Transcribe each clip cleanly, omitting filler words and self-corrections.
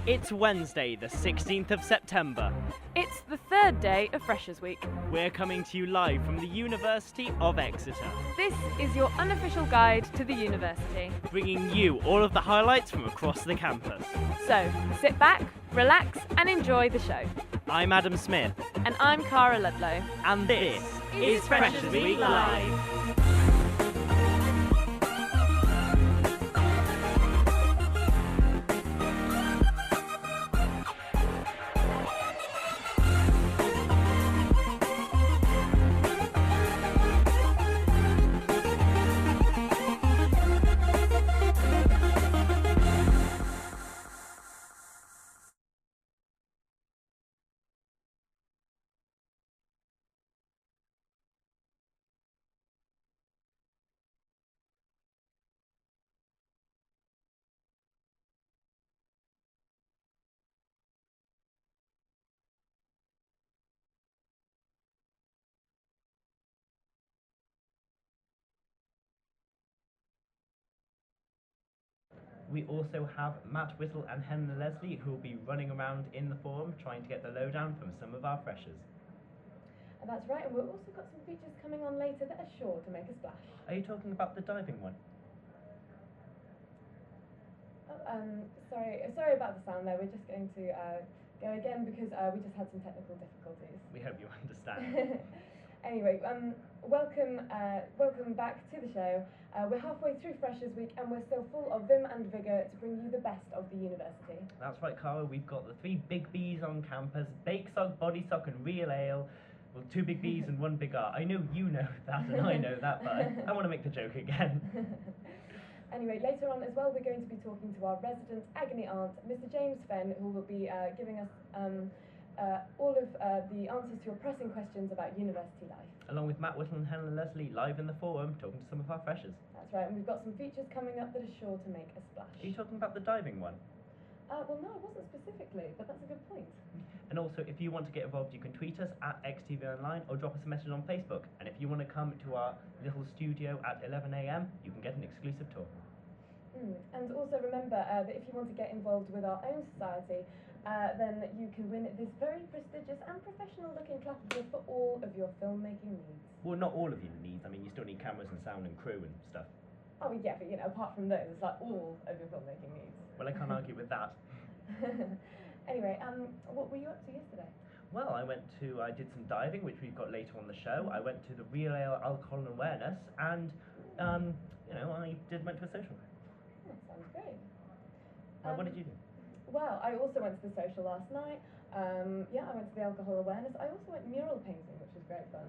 It's Wednesday, the 16th of September. It's the third day of Freshers Week. We're coming to you live from the University of Exeter, This is your unofficial guide to the university. bringing you all of the highlights from across the campus. So, sit back, relax and enjoy the show. I'm Adam Smith, And I'm Cara Ludlow. and this is Freshers Week Live. We also have Matt Whittle and Helen Leslie, who will be running around in the forum trying to get the lowdown from some of our freshers. And that's right, and we've also got some features coming on later that are sure to make a splash. Are you talking about the diving one? Sorry about the sound there. We're just going to go again because we just had some technical difficulties. We hope you understand. Anyway, welcome back to the show. We're halfway through Freshers Week and we're still full of vim and vigour to bring you the best of the university. That's right, Cara. We've got the 3 big B's on campus: Baking Soc, Body Soc, and Real Ale. Well, 2 big B's and 1 big R. I know you know that, and I know that, but I want to make the joke again. Anyway, later on as well, we're going to be talking to our resident agony aunt, Mr. James Fenn, who will be giving us all of the answers to your pressing questions about university life. Along with Matt Whittle and Helen Leslie live in the forum talking to some of our freshers. That's right, and we've got some features coming up that are sure to make a splash. Are you talking about the diving one? Well, no, I wasn't specifically, but that's a good point. And also, if you want to get involved, you can tweet us at XTV Online or drop us a message on Facebook. And if you want to come to our little studio at 11 AM, you can get an exclusive tour. And also remember that if you want to get involved with our own society, then you can win this very prestigious and professional-looking clapboard for all of your filmmaking needs. Well, not all of your needs. I mean, you still need cameras and sound and crew and stuff. Oh yeah, but apart from those, it's like all of your filmmaking needs. Well, I can't argue with that. Anyway, what were you up to yesterday? Well, I did some diving, which we've got later on the show. I went to the Real Ale Alcohol and Awareness, and, I went to a social. Sounds great. What did you do? Well, I also went to the social last night. I went to the alcohol awareness. I also went mural painting, which was great fun.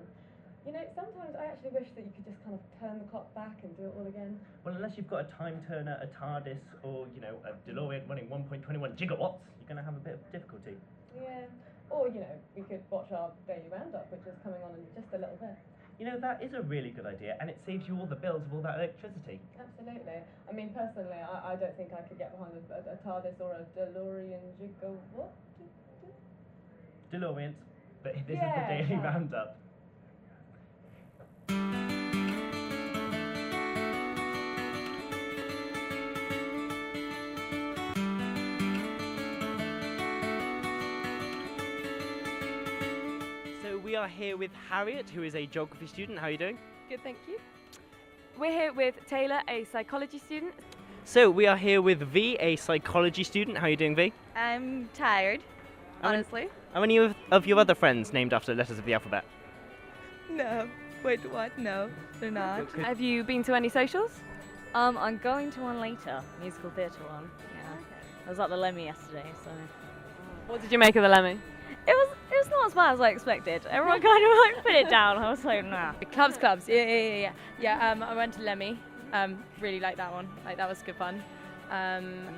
Sometimes I actually wish that you could just kind of turn the clock back and do it all again. Well, unless you've got a time turner, a TARDIS, or, a DeLorean running 1.21 gigawatts, you're going to have a bit of difficulty. Yeah. Or, we could watch our daily roundup, which is coming on in just a little bit. That is a really good idea, and it saves you all the bills of all that electricity. Absolutely. I mean, personally, I don't think I could get behind a TARDIS or a DeLorean gigawatt. DeLoreans, but this is the daily roundup. We are here with Harriet, who is a geography student. How are you doing? Good, thank you. We're here with Taylor, a psychology student. So we are here with V, a psychology student. How are you doing, V? I'm tired, honestly. How many of your other friends named after letters of the alphabet? No. Wait, what? No, they're not. Have you been to any socials? I'm going to one later, musical theatre one. Yeah. Okay. I was at the Lemmy yesterday, so What did you make of the Lemmy? it was not as bad as I expected. Everyone kind of put it down. I was like, nah. Clubs. Yeah. I went to Lemmy. Really liked that one. Like, that was good fun.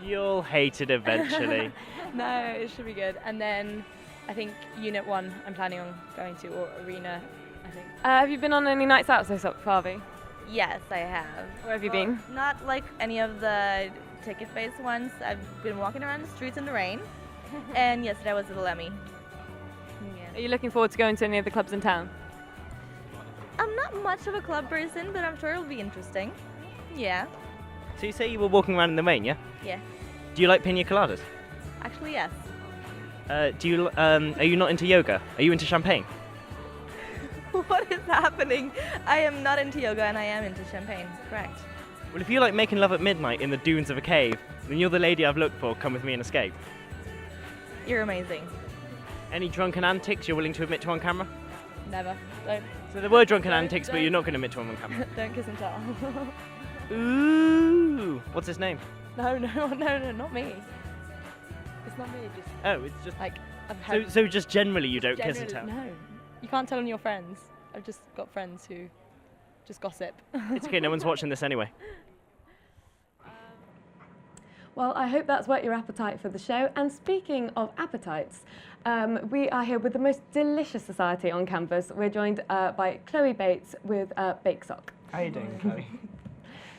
You'll hate it eventually. No, it should be good. And then I think Unit 1 I'm planning on going to, or Arena, I think. Have you been on any nights out so far, V? Yes, I have. Where have you been? Not like any of the ticket-based ones. I've been walking around the streets in the rain. And yesterday I was at the Lemmy. Yeah. Are you looking forward to going to any of the clubs in town? I'm not much of a club person, but I'm sure it'll be interesting. Yeah. So you say you were walking around in the rain, yeah? Yeah. Do you like pina coladas? Actually, yes. Are you not into yoga? Are you into champagne? What is happening? I am not into yoga and I am into champagne, correct. Well, if you like making love at midnight in the dunes of a cave, then you're the lady I've looked for. Come with me and escape. You're amazing. Any drunken antics you're willing to admit to on camera? Never. Don't. So there were drunken antics, but you're not going to admit to them on camera. Don't kiss and tell. Ooh! What's his name? No, not me. It's not me, just Oh, it's just... like I've had So just generally you don't kiss and tell? No. You can't tell on your friends. I've just got friends who just gossip. It's okay, no one's watching this anyway. Well, I hope that's whet your appetite for the show. And speaking of appetites, we are here with the most delicious society on campus. We're joined by Chloe Bates with Baking Soc. How are you doing, Chloe?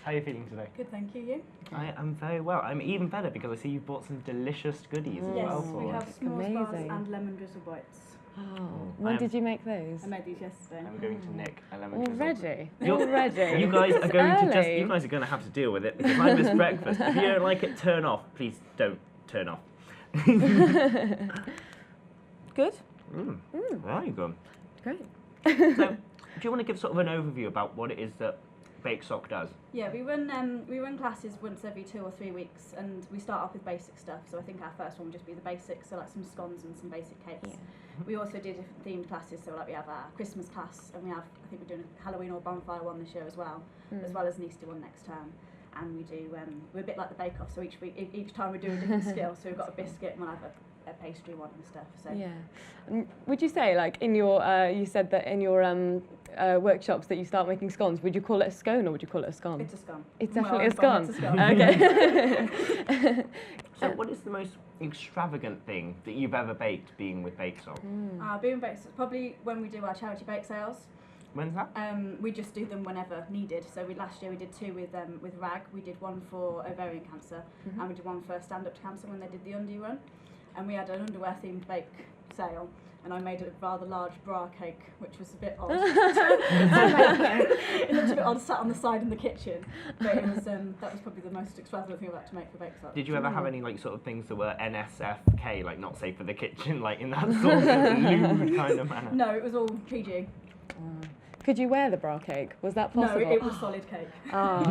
How are you feeling today? Good, thank you. You? I am very well. I'm even better because I see you've bought some delicious goodies as Yes, well for we us. have s'mores bars Amazing. and lemon drizzle bites. Oh, when did you make those? I made these yesterday. I'm going to nick a lemon drizzle. Already? You're- Already? You guys are It's going to early. you guys are going to have to deal with it because I miss breakfast. If you don't like it, turn off. Please don't turn off. Good? Very good. Great. So, do you want to give sort of an overview about what it is that Baking Soc does? Yeah, we run classes once every 2 or 3 weeks, and we start off with basic stuff. So I think our first one would just be the basics, so like some scones and some basic cakes. Yeah. We also do different themed classes, so like we have our Christmas class, and I think we're doing a Halloween or bonfire one this year as well as an Easter one next term. And we do we're a bit like the Bake Off, so each time we do a different skill. So we've got a biscuit, and we'll have a pastry one and stuff. So Yeah. Would you say, like, in your, you said that in your workshops that you start making scones, would you call it a scone or would you call it a scone? it's a scone. It's Well, definitely a it's fine, scone. it's a scone. Okay. So, what is the most extravagant thing that you've ever baked being with Baking Soc? Being bakes probably when we do our charity bake sales. When's that? We just do them whenever needed. So last year we did 2 with RAG. We did one for ovarian cancer, and we did one for stand up to cancer when they did the undie run. And we had an underwear themed bake sale, and I made a rather large bra cake, which was a bit odd. It looked a bit odd sat on the side in the kitchen, but it was that was probably the most extravagant thing I've had to make for Bake Soc. Did you ever have any like sort of things that were NSFK, like not safe for the kitchen, like in that sort of lewd kind of manner? No, it was all PG. Could you wear the bra cake? Was that possible? No, it was solid cake. Oh.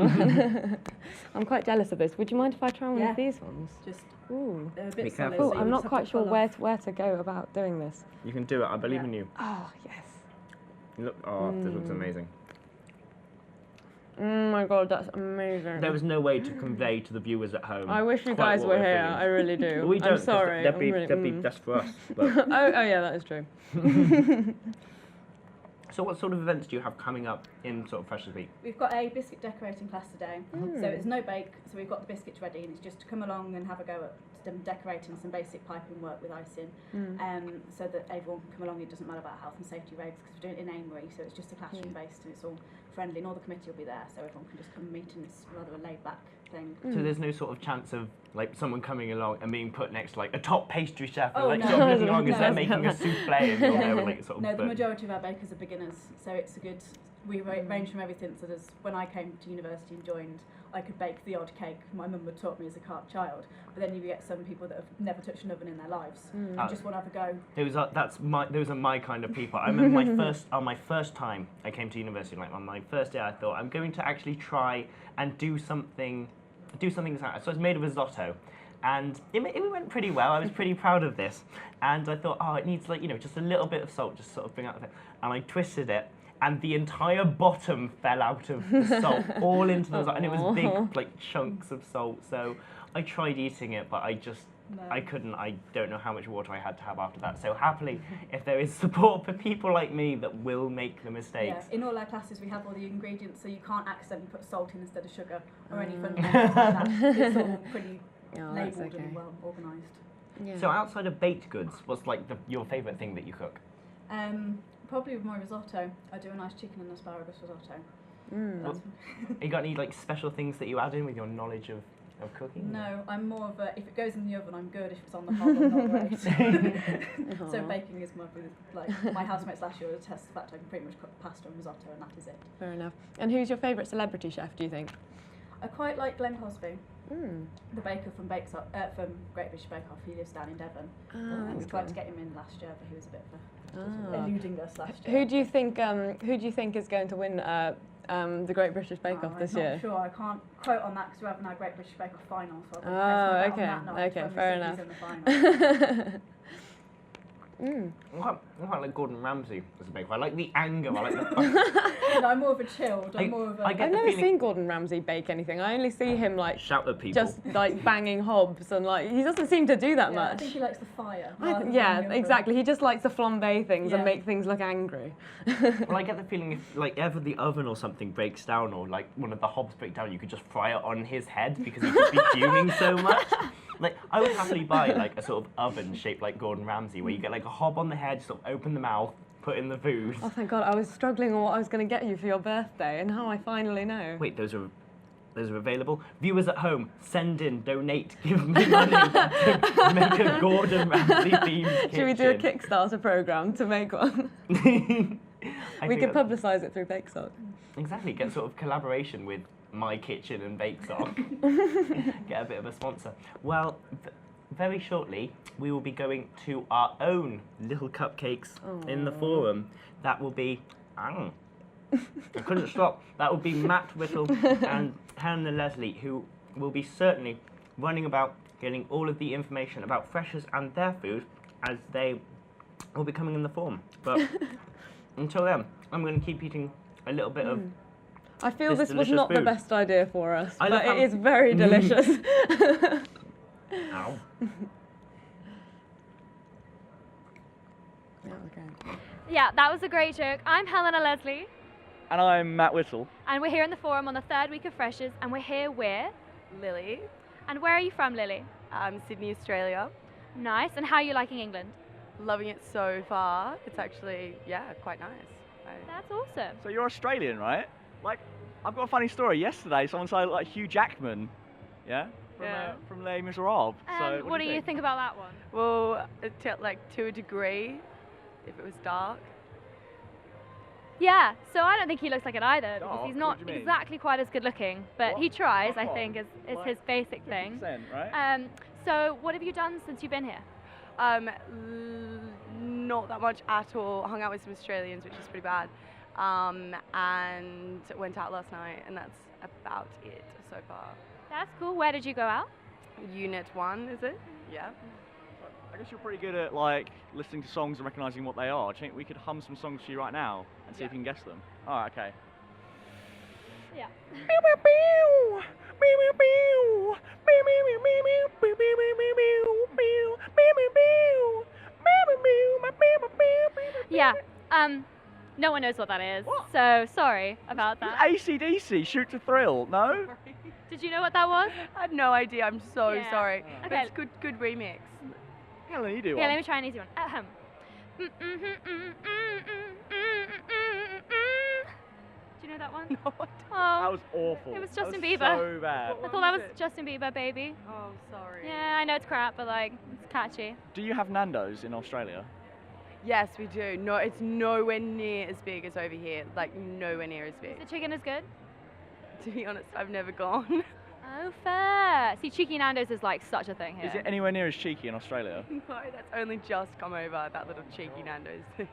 I'm quite jealous of this. Would you mind if I try one Yeah. of these ones? Just Ooh. a Be bit careful. solid. Oh, so you I'm not just have quite to sure pull where off. where to go about doing this. You can do it. I believe Yeah. in you. Oh, yes. Look, oh, this looks amazing. Oh my god, that's amazing. There was no way to convey to the viewers at home. I wish you quite guys what were we're here. feeling. I really do. Well, we don't. I'm 'cause sorry. That'd be, I'm that's for us. But. oh yeah, that is true. So what sort of events do you have coming up in sort of Freshers Week? We've got a biscuit decorating class today, so it's no bake, so we've got the biscuits ready, and it's just to come along and have a go at them decorating some basic piping work with icing, so that everyone can come along. It doesn't matter about health and safety regs because we're doing it in Amory, so it's just a classroom based and it's all friendly, and all the committee will be there, so everyone can just come and meet, and it's rather a laid back thing. So there's no sort of chance of like someone coming along and being put next to like a top pastry chef and Oh, like no. sort of looking along as No. they're making a souffle and you're there with like sort of. No, the majority of our bakers are beginners, so it's a good. We range from everything. So there's when I came to university and joined, I could bake the odd cake. My mum would taught me as a child, but then you get some people that have never touched an oven in their lives and just want to have a go. Those are my kind of people. I remember my first time I came to university, like on my first day, I thought I'm going to actually try and do something. So I was made a risotto, and it went pretty well. I was pretty proud of this, and I thought, oh, it needs like just a little bit of salt, just sort of bring out the. And I twisted it, and the entire bottom fell out of the salt all into the risotto, and it was big like chunks of salt. So I tried eating it, but I just. No. I couldn't. I don't know how much water I had to have after that. So happily, if there is support for people like me that will make the mistakes. Yeah, in all our classes we have all the ingredients, so you can't accidentally put salt in instead of sugar or any fundamentals like that. It's all pretty Oh, that's labelled okay. and well organised. Yeah. So outside of baked goods, what's like your favourite thing that you cook? Probably with my risotto. I do a nice chicken and asparagus risotto. What, you got any like special things that you add in with your knowledge of cooking? No, I'm more of a, if it goes in the oven I'm good, if it's on the hob I'm not great. So baking is my housemates last year would attest the fact I can pretty much cook pasta and risotto and that is it. Fair enough. And who's your favourite celebrity chef, do you think? I quite like Glenn Cosby. the baker from from Great British Bake Off. He lives down in Devon. We tried to get him in last year, but he was a bit of eluding us last year. Who do you think is going to win the Great British Bake Off this year? I'm not sure. I can't quote on that because we haven't had Great British Bake Off final. So Okay, fair enough. In the final. I quite like Gordon Ramsay as a baker. I like the anger. I like the No, I'm more of a chilled. I'm more of a. I get I've the never feeling- seen Gordon Ramsay bake anything. I only see him like shout at people. just like banging hobs and like he doesn't seem to do that I much. think he likes the fire. Yeah, exactly. He just likes to flambe things and Yeah. make things look angry. Well, I get the feeling if like ever the oven or something breaks down or like one of the hobs break down, you could just fry it on his head because he'd just be fuming so much. Like I would happily buy like a sort of oven shaped like Gordon Ramsay where you get like a hob on the head, sort of open the mouth, put in the food. Oh thank God! I was struggling on what I was going to get you for your birthday, and now I finally know. Wait, those are available. Viewers at home, send in, donate, give me money to make a Gordon Ramsay themed kitchen. Should we do a Kickstarter program to make one? We could publicise it through Baking Soc. Exactly, get sort of collaboration with My Kitchen and Bake Soc. Get a bit of a sponsor. Well, very shortly we will be going to our own little cupcakes in the forum. That will be, I couldn't stop. That will be Matt Whittle and Hannah Leslie, who will be certainly running about getting all of the information about Freshers and their food as they will be coming in the forum. But until then, I'm going to keep eating a little bit of I feel this was delicious not the food. best idea for us, I but love it how- is very delicious. Ow. Yeah, okay. Yeah, that was a great joke. I'm Helena Leslie, And I'm Matt Whittle. and we're here in the forum on the third week of Freshers, and we're here with Lily, And where are you from, Lily? Sydney, Australia. Nice. And how are you liking England? Loving it so far. It's actually, quite nice. That's awesome. So you're Australian, right? Like, I've got a funny story. Yesterday, someone said I look like Hugh Jackman. Yeah? From Les Miserables. So What do you think about that one? Well, to a degree, if it was dark. Yeah, so I don't think he looks like it either because Dark? he's What not do you mean? exactly quite as good looking, but What? he tries, I Come think, on. is Like his basic thing. 50%, right? So what have you done since you've been here? Not that much at all. Hung out with some Australians, which is pretty bad. And went out last night, and that's about it so far. That's cool. Where did you go out? Unit 1, is it? Yeah. I guess you're pretty good at like listening to songs and recognizing what they are. Do you think we could hum some songs for you right now and see if you can guess them? All right, okay. Yeah. Yeah. No one knows what that is. What? So sorry about that. AC/DC, Shoot to Thrill. No? Did you know what that was? I had no idea. I'm so Yeah. sorry. But Okay. it's good remix. Helen, you do Yeah, one. let me try an easy one. Ahem. Do you know that one? No, I don't. That Oh, was awful. It was That Justin Bieber. So bad. I thought that was Justin Bieber, baby. Oh, sorry. Yeah, I know it's crap, but like, it's catchy. Do you have Nando's in Australia? Yes, we do. No, it's nowhere near as big as over here. Like, nowhere near as big. The chicken is good. To be honest, I've never gone. Oh, fair. See, Cheeky Nando's is like such a thing here. Is it anywhere near as cheeky in Australia? No, that's only just come over, that little cheeky Nando's thing.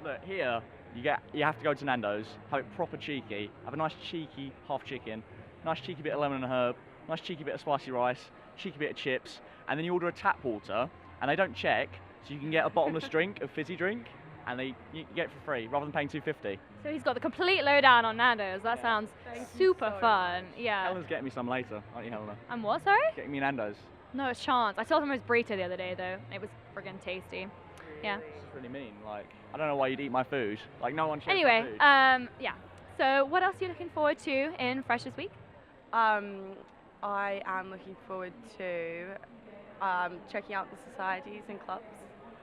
Look, here, you have to go to Nando's, have it proper cheeky, have a nice cheeky half chicken, nice cheeky bit of lemon and herb, nice cheeky bit of spicy rice, cheeky bit of chips, and then you order a tap water, and they don't check, so you can get a bottomless drink, a fizzy drink, and you get it for free, rather than paying $2.50. So he's got the complete lowdown on Nando's. That sounds Thank you super so fun. Yeah. Helen's getting me some later, aren't you, Helena? And what, sorry? Getting me Nando's. No, it's Chance. I saw him his burrito the other day, though. It was friggin' tasty. Yeah. It's really mean, like, I don't know why you'd eat my food. Like, no one shares Anyway, my food. yeah. So what else are you looking forward to in Freshers Week? I am looking forward to checking out the societies and clubs.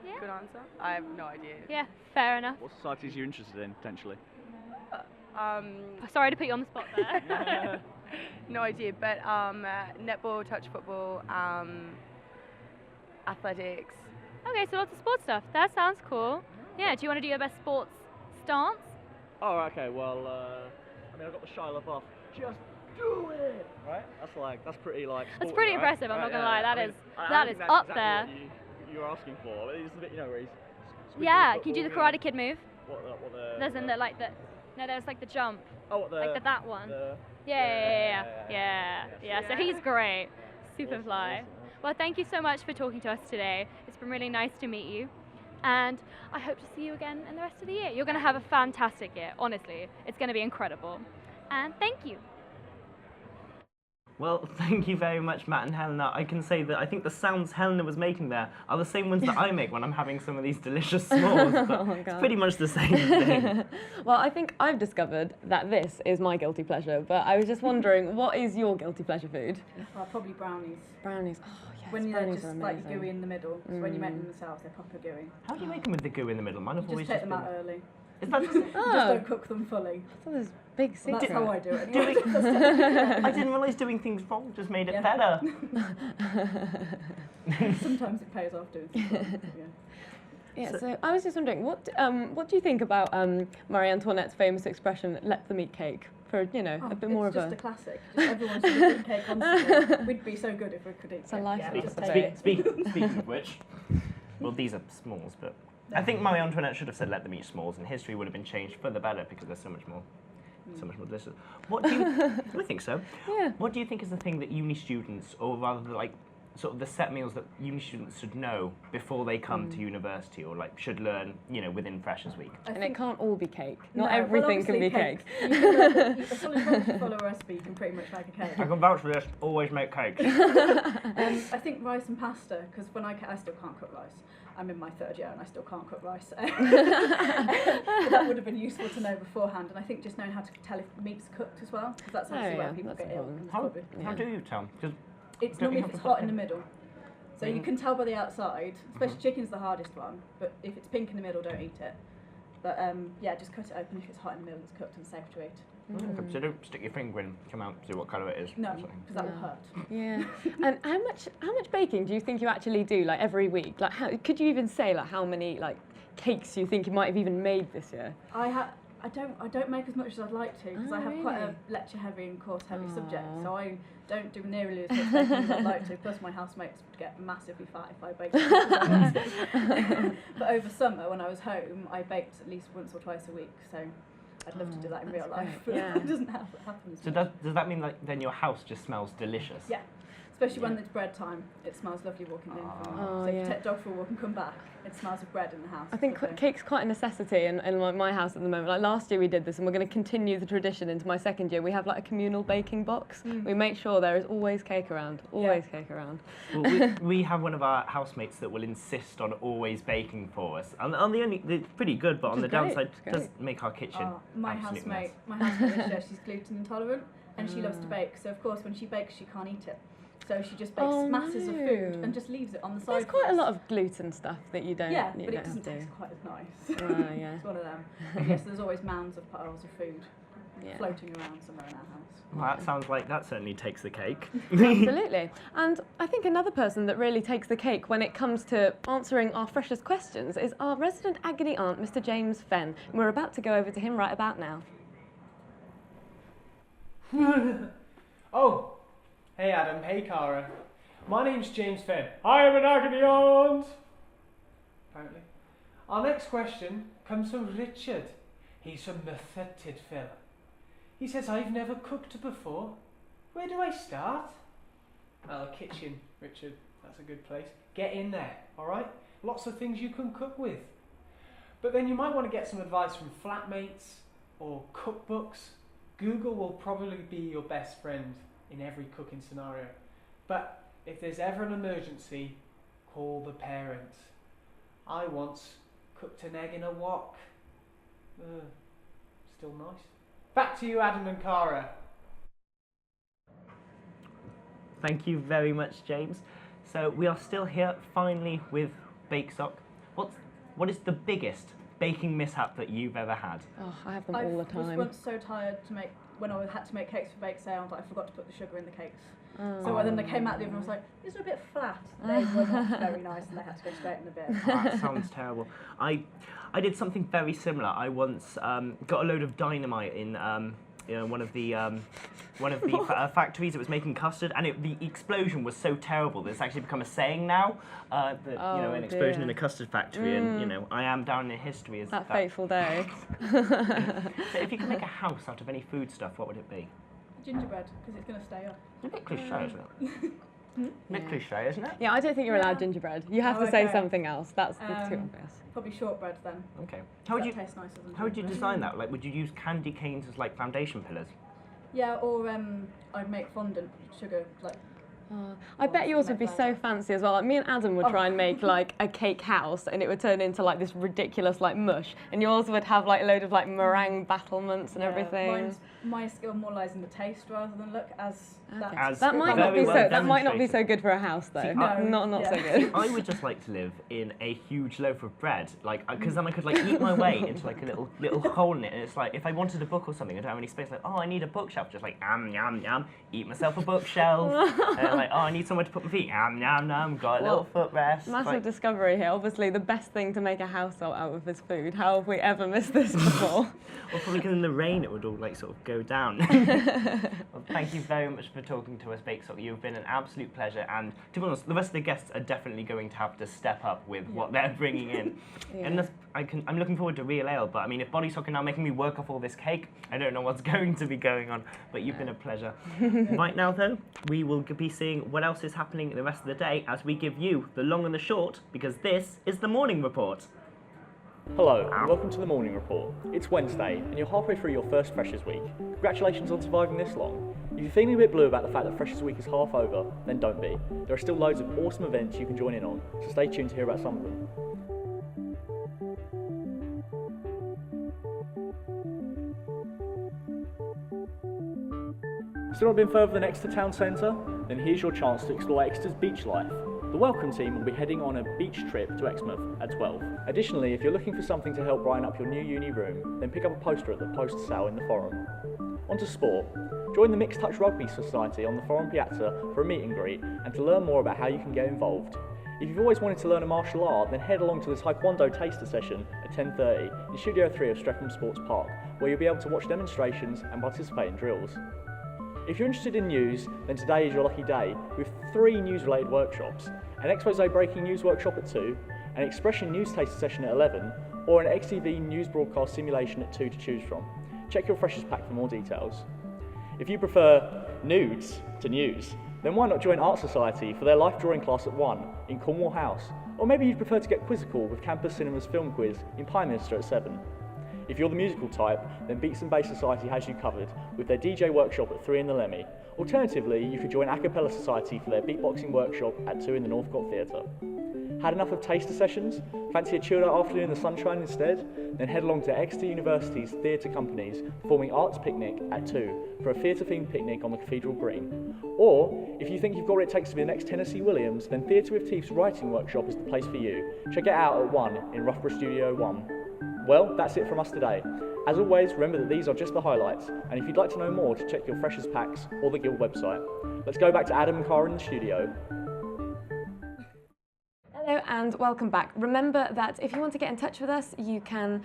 Yeah. Good answer. I have no idea. Yeah, fair enough. What societies are you interested in, potentially? Sorry to put you on the spot there. No idea, but netball, touch football, athletics. Okay, so lots of sports stuff. That sounds cool. Yeah, do you want to do your best sports stance? Oh, okay, well, I mean, I've got the Shia LaBeouf just do it! Right? That's pretty like. That's sporty, pretty right? impressive, I'm not gonna lie, that I mean, is- I that think is that's up exactly there. What you're asking for. It's the bit, where he's. Yeah, can you do the Karate Kid move? What the? There's in the like the. No, there's like the jump. Oh, what the? Like that one. The, Yeah. So he's great. Super fly. Well, thank you so much for talking to us today. It's been really nice to meet you. And I hope to see you again in the rest of the year. You're going to have a fantastic year, honestly. It's going to be incredible. And thank you. Well, thank you very much, Matt and Helena. I can say that I think the sounds Helena was making there are the same ones that I make when I'm having some of these delicious s'mores. But it's pretty much the same thing. Well, I think I've discovered that this is my guilty pleasure, but I was just wondering, what is your guilty pleasure food? Probably brownies. Brownies. Oh, yes, When they're brownies just are like amazing. gooey in the middle. So when you make them yourself, they're proper gooey. How do you make them with the goo in the middle? Mine have You always just take them been... out early. Is that... You just don't cook them fully. I thought there's big Well, secret. that's how I do it. Anyway. I didn't realise doing things wrong just made it better. Sometimes it pays off doing things wrong, yeah. Yeah, so I was just wondering, what do you think about Marie Antoinette's famous expression, "Let them eat cake"? For a bit more of It's just a classic. Just everyone should eat cake constantly. We'd be so good if we could eat It's a cake. life Yeah, just philosophy. take it. Speaking of which, well, these are s'mores, but I think Marie Antoinette should have said "let them eat s'mores," and history would have been changed for the better because they're so much more delicious. What do you? I think so. Yeah. What do you think is the thing that uni students, or rather like sort of the set meals that uni students should know before they come to university, or like should learn, within Freshers Week? And it can't all be cake. Not No, everything well, can be obviously cake. As long as you follow a recipe, you can pretty much make a cake. I can vouch for this. Always make cakes. I think rice and pasta, because when I still can't cook rice. I'm in my third year and I still can't cook rice. But that would have been useful to know beforehand. And I think just knowing how to tell if meat's cooked as well, because that's obviously where people that's get ill. important. How do you tell? 'Cause It's don't you normally have if it's to hot put in the middle. So you can tell by the outside, especially chicken's the hardest one, but if it's pink in the middle, don't eat it. But just cut it open. If it's hot in the middle, it's cooked and safe to eat. So don't stick your finger in, come out, see what colour it is. No, or something. because that will hurt. Yeah. And how much baking do you think you actually do, like every week? Like, could you even say like how many like cakes you think you might have even made this year? I don't make as much as I'd like to because I have quite a really? lecture heavy and course heavy subject, so I don't do nearly as much baking as I'd like to. Plus my housemates would get massively fat if I baked as much as I wanted to. But over summer when I was home, I baked at least once or twice a week, so I'd love to do that in real life, but Yeah. it doesn't happen as So much. does that mean like then your house just smells delicious? Yeah. Especially when it's bread time, it smells lovely walking in. Oh, So if yeah. you take dog for a walk and come back, it smells of bread in the house. I think Lovely. cake's quite a necessity in my house at the moment. Like last year we did this, and we're going to continue the tradition into my second year. We have like a communal baking box. We make sure there is always cake around. Always cake around. Well, we have one of our housemates that will insist on always baking for us. And on they're pretty good, but on the Which is great, downside, it's does great. make our kitchen My absolute housemate, mess. she's gluten intolerant and she loves to bake. So of course, when she bakes, she can't eat it. So she just bakes Oh, masses of no. food and just leaves it on the side. There's for quite a us. lot of gluten stuff that you don't. Yeah, you but don't it doesn't have to. taste quite as nice. Oh, yeah. It's one of them. But yes, there's always mounds of piles of food Yeah. floating around somewhere in our house. Well, that sounds like that certainly takes the cake. Absolutely. And I think another person that really takes the cake when it comes to answering our freshest questions is our resident agony aunt, Mr. James Fenn. And we're about to go over to him right about now. Oh, hey Adam, hey Cara. My name's James Fenn. I am an agony aunt! Apparently. Our next question comes from Richard. He's a method fella. He says, I've never cooked before. Where do I start? Well, kitchen, Richard. That's a good place. Get in there, alright? Lots of things you can cook with. But then you might want to get some advice from flatmates or cookbooks. Google will probably be your best friend in every cooking scenario. But if there's ever an emergency, call the parents. I once cooked an egg in a wok. Still nice. Back to you, Adam and Cara. Thank you very much, James. So we are still here, finally, with Baking Soc. What is the biggest baking mishap that you've ever had? Oh, I have them all the I was time. once so tired when I had to make cakes for bake sale that I forgot to put the sugar in the cakes. So when they came out the oven, I was like, these are a bit flat. They were not very nice and they had to go straight in the bin. Oh, that sounds terrible. I did something very similar. I once got a load of dynamite in one of the factories that was making custard, and the explosion was so terrible that it's actually become a saying now. That an explosion in a custard factory, and I am down in history as that fateful day. So if you could make a house out of any food stuff, what would it be? Gingerbread, because it's going to stay up. A bit cliche, isn't it? A bit cliche, isn't it? Yeah, I don't think you're allowed gingerbread. You have to say something else. That's too obvious. Probably shortbread then. Okay. How would you taste nicer than How would you design that? Like, would you use candy canes as like foundation pillars? Yeah, or I'd make fondant sugar like. I bet yours would be so fancy as well. Like me and Adam would try and make like a cake house, and it would turn into like this ridiculous like mush. And yours would have like a load of like meringue battlements and everything. My skill more lies in the taste rather than look, that might not be that might not be so good for a house though. Not so good. I would just like to live in a huge loaf of bread, like because then I could like eat my way into like a little hole in it, and it's like if I wanted a book or something, I don't have any space. Like, oh, I need a bookshelf, just like yum yum, eat myself a bookshelf. And like, oh, I need somewhere to put my feet, yum yum, got a little footrest. Massive discovery here. Obviously, the best thing to make a house out of is food. How have we ever missed this before? Well, probably because in the rain it would all like sort of go down. Well, thank you very much for talking to us, Baking Soc. You've been an absolute pleasure, and to be honest, the rest of the guests are definitely going to have to step up with what they're bringing in. And I'm looking forward to Real Ale, but I mean, if Body Soc are now making me work off all this cake, I don't know what's going to be going on, but you've been a pleasure. Right now, though, we will be seeing what else is happening the rest of the day as we give you the long and the short, because this is the Morning Report. Hello, and welcome to the Morning Report. It's Wednesday, and you're halfway through your first Freshers Week. Congratulations on surviving this long. If you're feeling a bit blue about the fact that Freshers Week is half over, then don't be. There are still loads of awesome events you can join in on, so stay tuned to hear about some of them. Still not been further than Exeter Town Centre? Then here's your chance to explore Exeter's beach life. The Welcome team will be heading on a beach trip to Exmouth at 12. Additionally, if you're looking for something to help brighten up your new uni room, then pick up a poster at the poster sale in the Forum. On to sport. Join the Mixed Touch Rugby Society on the Forum Piazza for a meet and greet and to learn more about how you can get involved. If you've always wanted to learn a martial art, then head along to the Taekwondo Taster session at 10:30 in Studio 3 of Streatham Sports Park, where you'll be able to watch demonstrations and participate in drills. If you're interested in news, then today is your lucky day with 3 news-related workshops: an Expose Breaking News workshop at 2, an Expression News Taster session at 11, or an XTV News Broadcast Simulation at 2 to choose from. Check your Freshers Pack for more details. If you prefer nudes to news, then why not join Art Society for their life drawing class at 1 in Cornwall House? Or maybe you'd prefer to get quizzical with Campus Cinema's film quiz in Prime Minister at 7. If you're the musical type, then Beats and Bass Society has you covered with their DJ workshop at 3 in the Lemmy. Alternatively, you could join Acapella Society for their beatboxing workshop at 2 in the Northcote Theatre. Had enough of taster sessions? Fancy a chilled out afternoon in the sunshine instead? Then head along to Exeter University's theatre companies performing Arts Picnic at 2 for a theatre-themed picnic on the Cathedral Green. Or, if you think you've got what it takes to be the next Tennessee Williams, then Theatre with Teeth's writing workshop is the place for you. Check it out at 1 in Roughborough Studio 1. Well, that's it from us today. As always, remember that these are just the highlights, and if you'd like to know more, to check your Freshers Packs or the Guild website. Let's go back to Adam and Cara in the studio. Hello and welcome back. Remember that if you want to get in touch with us, you can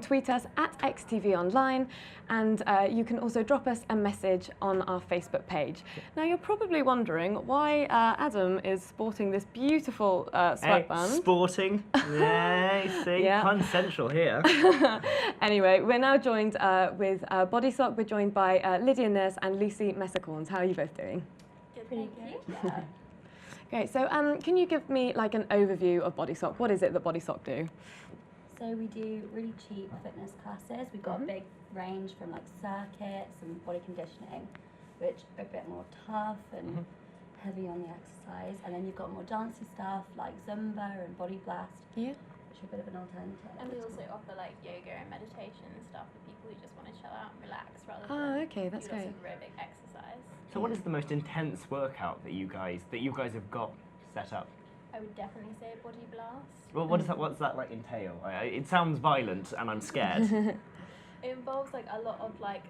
tweet us at XTV Online, and you can also drop us a message on our Facebook page. Now you're probably wondering why Adam is sporting this beautiful sweatband. Sporting? Yeah, see, pun central here. Anyway, we're now joined with Body Soc. We're joined by Lydia Nurse and Lucy Messacorns. How are you both doing? Good, pretty good. Yeah. Okay, so can you give me like an overview of Body Soc? What is it that Body Soc do? So we do really cheap fitness classes. We've got a big range from like circuits and body conditioning, which are a bit more tough and heavy on the exercise. And then you've got more dancey stuff like Zumba and Body Blast, which are a bit of an alternative. And we also offer like yoga and meditation and stuff for people who just want to chill out and relax rather than okay, that's do great. lots of aerobic exercise. So what is the most intense workout that you guys have got set up? I would definitely say Body Blast. Well, what's that like entail? It sounds violent and I'm scared. It involves like a lot of like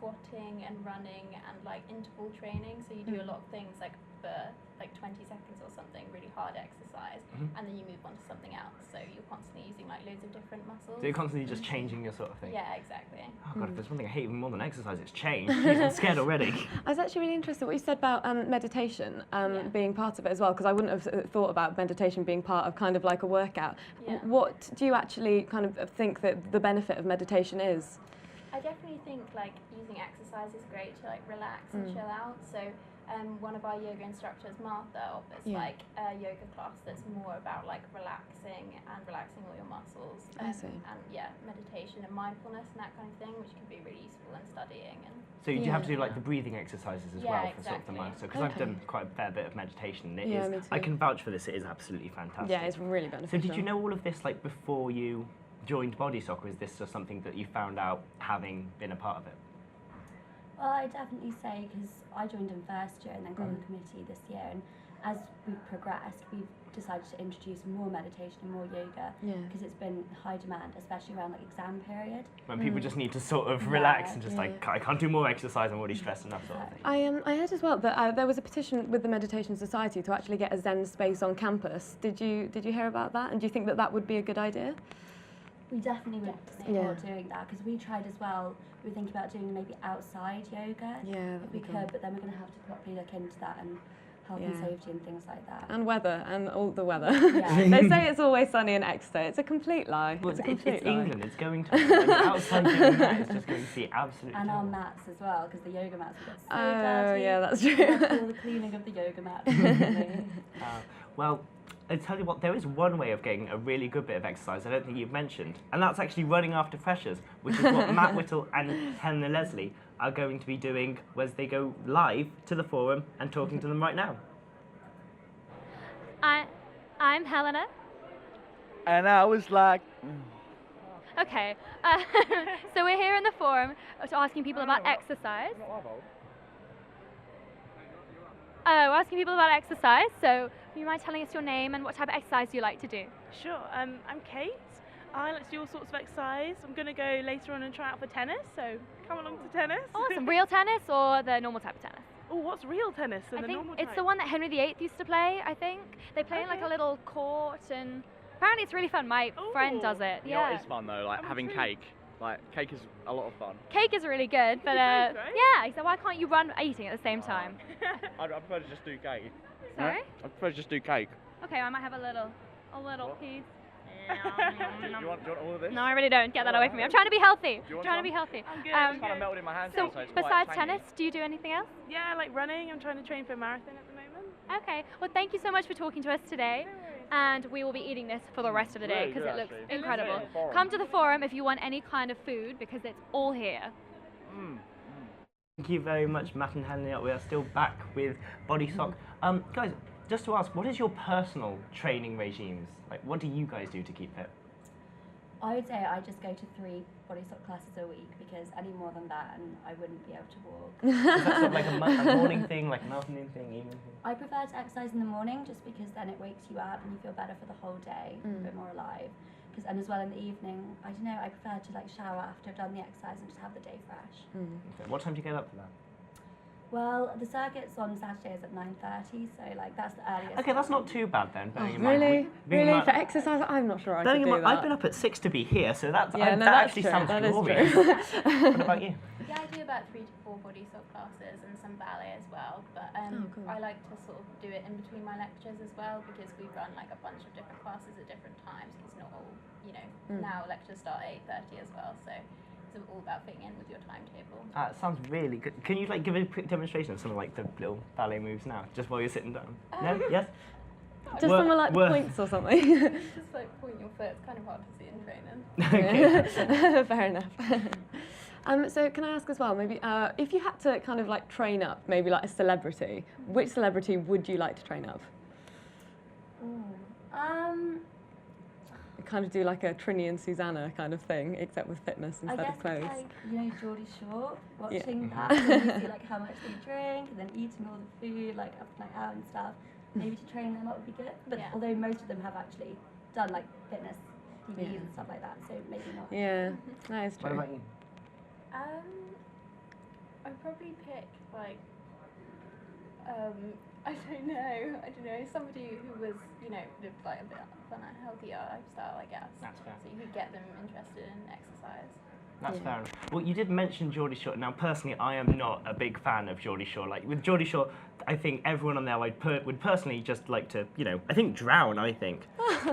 squatting and running and like interval training. So you do a lot of things like for like 20 seconds or something, really hard exercise, and then you move on to something else. So you're constantly using like loads of different muscles. So you're constantly just changing your sort of thing. Yeah, exactly. Oh god, if there's one thing I hate even more than exercise, it's change. I'm scared already. I was actually really interested what you said about meditation being part of it as well, because I wouldn't have thought about meditation being part of kind of like a workout. Yeah. What do you actually kind of think that the benefit of meditation is? I definitely think like using exercise is great to like relax and chill out. So one of our yoga instructors, Martha, offers like a yoga class that's more about like relaxing all your muscles. I see. And meditation and mindfulness and that kind of thing, which can be really useful in studying. And So you do have to do like the breathing exercises as well for sort of the exactly. mind. So because I've done quite a fair bit of meditation, and it Yeah, is, me too. I can vouch for this. It is absolutely fantastic. Yeah, it's really So beneficial. did you know all of this like before you joined Body Soc, or is this just something that you found out having been a part of it? Well, I definitely say, because I joined in first year and then got on the committee this year, and as we've progressed, we've decided to introduce more meditation and more yoga, because it's been high demand, especially around like exam period. When people just need to sort of relax and just like, I can't do more exercise, I'm already stressed enough sort of thing. I heard as well that there was a petition with the Meditation Society to actually get a Zen space on campus. Did you hear about that? And do you think that that would be a good idea? We definitely would support doing that, because we tried as well. We were thinking about doing maybe outside yoga if we could, but then we're going to have to properly look into that and health and safety and things like that. And weather, and all the weather. They say it's always sunny in Exeter. It's a complete lie. Well, it's a complete lie. England, it's going to be. When you're outside doing that, it's just going to be absolutely And our terrible. mats as well, because the yoga mats get so Oh, dirty. yeah, that's We have to true. do all the cleaning of the yoga mats. Well, I tell you what, there is one way of getting a really good bit of exercise I don't think you've mentioned, and that's actually running after Freshers, which is what Matt Whittle and Helena Leslie are going to be doing as they go live to the forum and talking to them right now. I'm Helena. And I was like, Okay, so we're here in the forum asking people about exercise. Oh, asking people about exercise. So, do you mind telling us your name and what type of exercise you like to do? Sure. I'm Kate. I like to do all sorts of exercise. I'm going to go later on and try out for tennis, so come along to tennis. Awesome. Real tennis or the normal type of tennis? Oh, what's real tennis and I the think normal it's type? the one that Henry VIII used to play, I think. They play in like a little court, and apparently it's really fun. My friend does it. you know what is fun though, like having cake. Like, cake is a lot of fun. Cake is really good, but both, right? yeah, so why can't you run eating at the same time? I prefer to just do cake. Sorry? I prefer to just do cake. Okay, I might have a little piece. Do you want all of this? No, I really don't. Get that away from me. I'm trying to be healthy. Do you want trying to be some? healthy. I'm good. It's kind of melted in my hand So, now, so it's quite besides tangy. tennis, do you do anything else? Yeah, I like running. I'm trying to train for a marathon at the moment. Okay. Well, thank you so much for talking to us today. And we will be eating this for the rest of the day Really because good, it looks actually. incredible. It looks good. Come to the forum if you want any kind of food because it's all here. Thank you very much, Matt and Helena. We are still back with Body Soc. Guys, just to ask, what is your personal training regimes? Like, what do you guys do to keep fit? I would say I just go to 3 Body Soc classes a week, because any more than that and I wouldn't be able to walk. Is that sort of like a morning thing, like an afternoon thing, evening thing? I prefer to exercise in the morning, just because then it wakes you up and you feel better for the whole day, a bit more alive. And as well in the evening, I don't know, I prefer to like shower after I've done the exercise and just have the day fresh. Okay. What time do you get up for that? Well, the circuit's on Saturdays at 9:30, so like that's the earliest. Okay, that's not too bad then. bearing in mind Really? bearing in Really? mind- For exercise? I'm not sure I could bearing in do mind, that. I've been up at 6 to be here, so that's, Yeah, no, that that's actually true. sounds That is glorious. true. What about you? Yeah, I do about 3 to 4 Body Soc classes and some ballet as well. But cool. I like to sort of do it in between my lectures as well, because we run like a bunch of different classes at different times. It's not all, now lectures start at 8:30 as well, so it's all about fitting in with your timetable. It sounds really good. Can you like give a quick demonstration of some of like the little ballet moves now, just while you're sitting down? No? Yes? Just someone like the points or something. Just like point your foot, it's kind of hard to see in training. Okay. Fair enough. So can I ask as well, maybe if you had to kind of like train up, maybe like a celebrity, which celebrity would you like to train up? Kind of do like a Trini and Susanna kind of thing, except with fitness I instead guess of clothes. it's like, Geordie Shore, watching Yeah. that, and you see like how much they drink, and then eating all the food, like up night out and stuff. Maybe to train them up would be good. But although most of them have actually done like fitness TVs and stuff like that, so maybe not. Yeah, that is true. What about you? I'd probably pick like I don't know, somebody who was, you know, lived like a bit of a healthier lifestyle, I guess. That's fair. So you could get them interested in exercise. That's fair enough. Well, you did mention Geordie Shore. Now, personally, I am not a big fan of Geordie Shore. Like, with Geordie Shore, I think everyone on there would personally just like to, you know, I think drown, I think.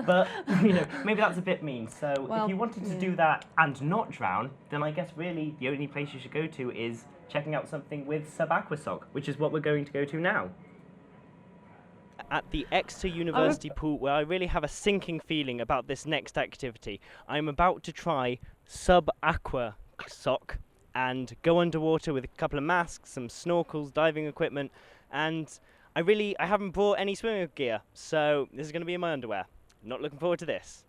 But, you know, maybe that's a bit mean. So if you wanted to do that and not drown, then I guess really the only place you should go to is checking out something with Aqua Soc, which is what we're going to go to now. At the Exeter University pool, where I really have a sinking feeling about this next activity. I'm about to try Aqua Soc and go underwater with a couple of masks, some snorkels, diving equipment, and I haven't brought any swimming gear, so this is going to be in my underwear. Not looking forward to this.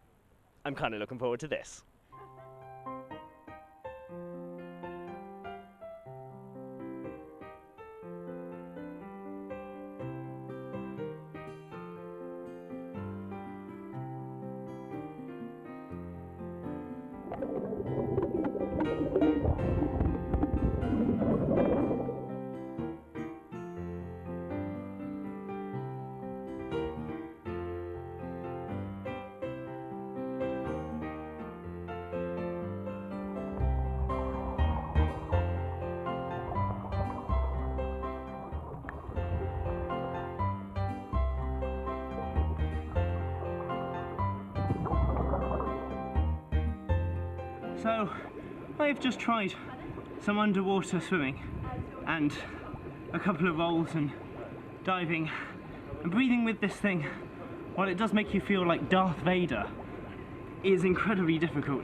I'm kind of looking forward to this. So, I've just tried some underwater swimming and a couple of rolls and diving, and breathing with this thing, while it does make you feel like Darth Vader, is incredibly difficult.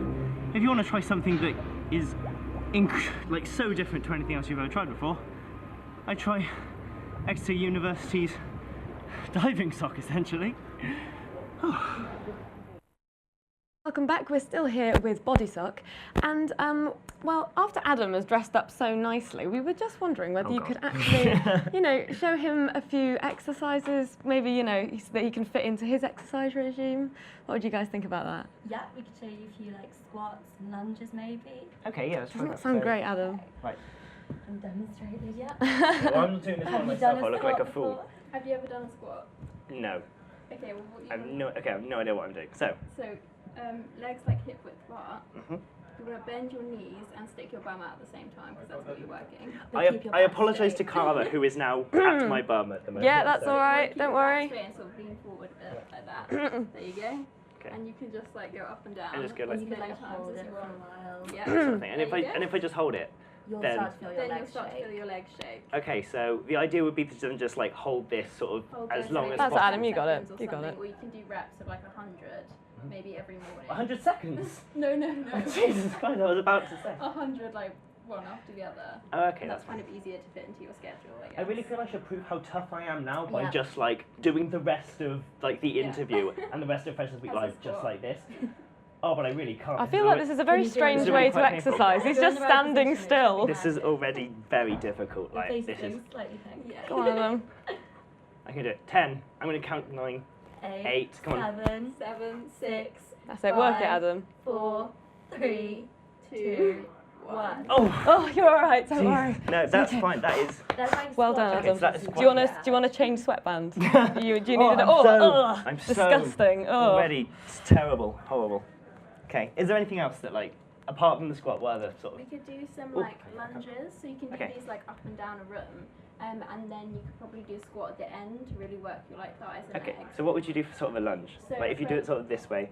If you want to try something that is like so different to anything else you've ever tried before, I'd try Exeter University's diving sock, essentially. Welcome back. We're still here with Body Soc, and well, after Adam has dressed up so nicely, we were just wondering whether you could actually, you know, show him a few exercises, maybe, you know, so that he can fit into his exercise regime. What would you guys think about that? Yeah, we could show you a few like squats and lunges maybe. Okay, yeah, that's Doesn't that sound great, Adam? Right. And demonstrated, yeah. Well, I'm doing this one myself. I look like a fool. Have you ever done a squat? No. Okay, well, what you I have no idea what I'm doing. So. Legs like hip width apart. You want to bend your knees and stick your bum out at the same time, because that's what you're working. I apologise to Cara, who is now at my bum at the moment. Yeah, that's so. all right. Don't worry. Straight and sort of lean forward a bit like that. There you go. Okay. And you can just like go up and down. And just go like. You can like hold it for a while. Yeah. Sort of thing. And if I just hold it, you'll then start to feel your legs shake. Okay, so the idea would be to then just like hold this sort of as long as possible. That's Adam. You got it. You got it. Or you can do reps of like 100. Maybe every morning. 100 seconds? No. Oh, Jesus Christ, I was about to say. 100, like one after the other. Oh, okay, that's kind of easier to fit into your schedule, I guess. I really feel I should prove how tough I am now by just like doing the rest of like the interview and the rest of Freshers Week Live just like this. Oh, but I really can't. I feel like this is a very strange way to exercise. He's just standing still. This is already very difficult. Like this is. Go on, Adam. I can do it. 10. I'm going to count 9. 8. Come on. 7, 6. That's it. Work it, Adam. 4, 3, 2, 1. Oh, you're all right. Don't worry. No, that's fine. That is. Well done, Adam. Do you want to change sweatbands? Do you need it? I'm disgusting. Already, it's terrible, horrible. Okay. Is there anything else that like, apart from the squat, what other sort of? We could do some like lunges. So you can do these like up and down a room. And then you could probably do a squat at the end to really work your like thighs and legs. So what would you do for sort of a lunge? So like if you do it sort of this way,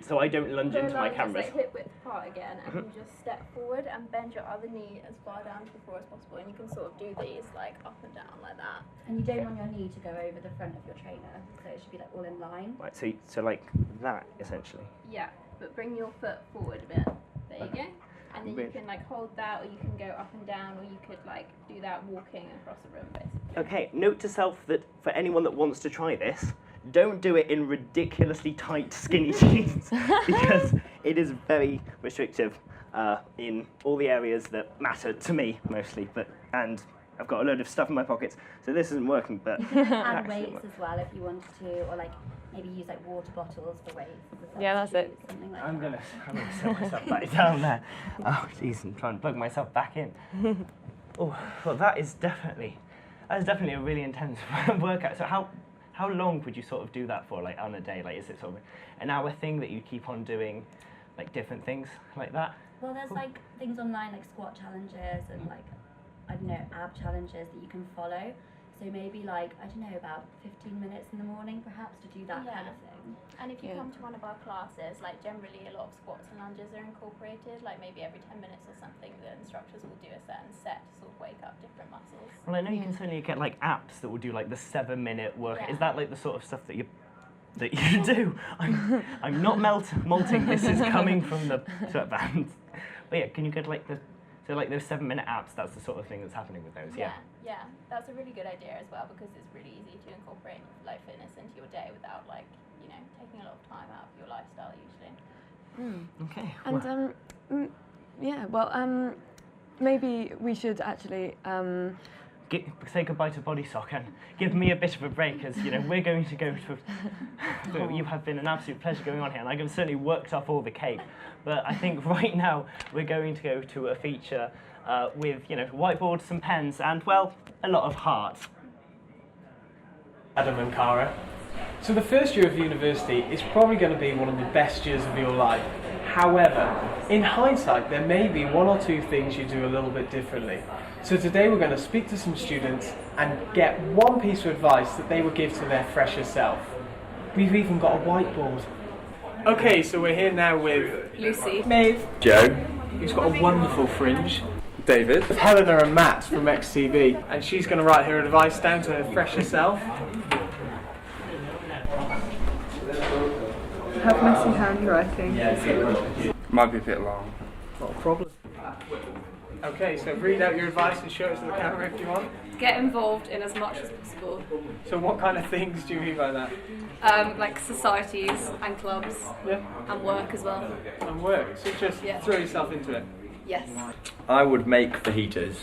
so I don't lunge into my cameras. Like hip width apart again, and you just step forward and bend your other knee as far down to the floor as possible, and you can sort of do these like up and down like that. And you don't want your knee to go over the front of your trainer, so it should be like all in line. Right. So like that essentially. Yeah, but bring your foot forward a bit. There you go. And then you can like hold that, or you can go up and down, or you could like do that walking across the room basically. Okay, note to self that for anyone that wants to try this, don't do it in ridiculously tight skinny jeans because it is very restrictive in all the areas that matter to me mostly. And I've got a load of stuff in my pockets, so this isn't working. But add weights as well if you wanted to, or like maybe use like water bottles for weights. Yeah, that's it. Like I'm gonna set myself back down there. Oh jeez, I'm trying to plug myself back in. Oh, well, that is definitely a really intense workout. So how long would you sort of do that for, like on a day? Like, is it sort of an hour thing that you keep on doing, like different things like that? Well, there's like things online like squat challenges and like, I don't know, ab challenges that you can follow. So maybe like, I don't know, about 15 minutes in the morning perhaps to do that kind of thing. And if you come to one of our classes, like generally a lot of squats and lunges are incorporated, like maybe every 10 minutes or something, the instructors will do a certain set to sort of wake up different muscles. Well, I know you can certainly get like apps that will do like the 7-minute work. Yeah. Is that like the sort of stuff that you do? I'm not malting. This is coming from the sweatbands. But yeah, can you get like like those 7-minute apps? That's the sort of thing that's happening with those. Yeah. Yeah, that's a really good idea as well, because it's really easy to incorporate like fitness into your day without like, you know, taking a lot of time out of your lifestyle usually. Okay. And yeah, well, maybe we should actually say goodbye to Body Soc and give me a bit of a break, as you know we're going to go to. You have been an absolute pleasure going on here, and I've certainly worked off all the cake. But I think right now we're going to go to a feature with whiteboards, some pens, and well, a lot of heart. Adam and Cara. So the first year of university is probably going to be one of the best years of your life. However, in hindsight, there may be one or two things you do a little bit differently. So today we're going to speak to some students and get one piece of advice that they would give to their fresher self. We've even got a whiteboard. Okay, so we're here now with Lucy, Maeve, Joe, who's got a wonderful fringe, David, Helena and Matt from XTV, and she's going to write her advice down to her fresher self. have messy handwriting. might be a bit long. Not a problem. Okay, so read out your advice and show it to the camera if you want. Get involved in as much as possible. So what kind of things do you mean by that? Like societies and clubs. Yeah. And work as well. And work, so just throw yourself into it. Yes. I would make fajitas.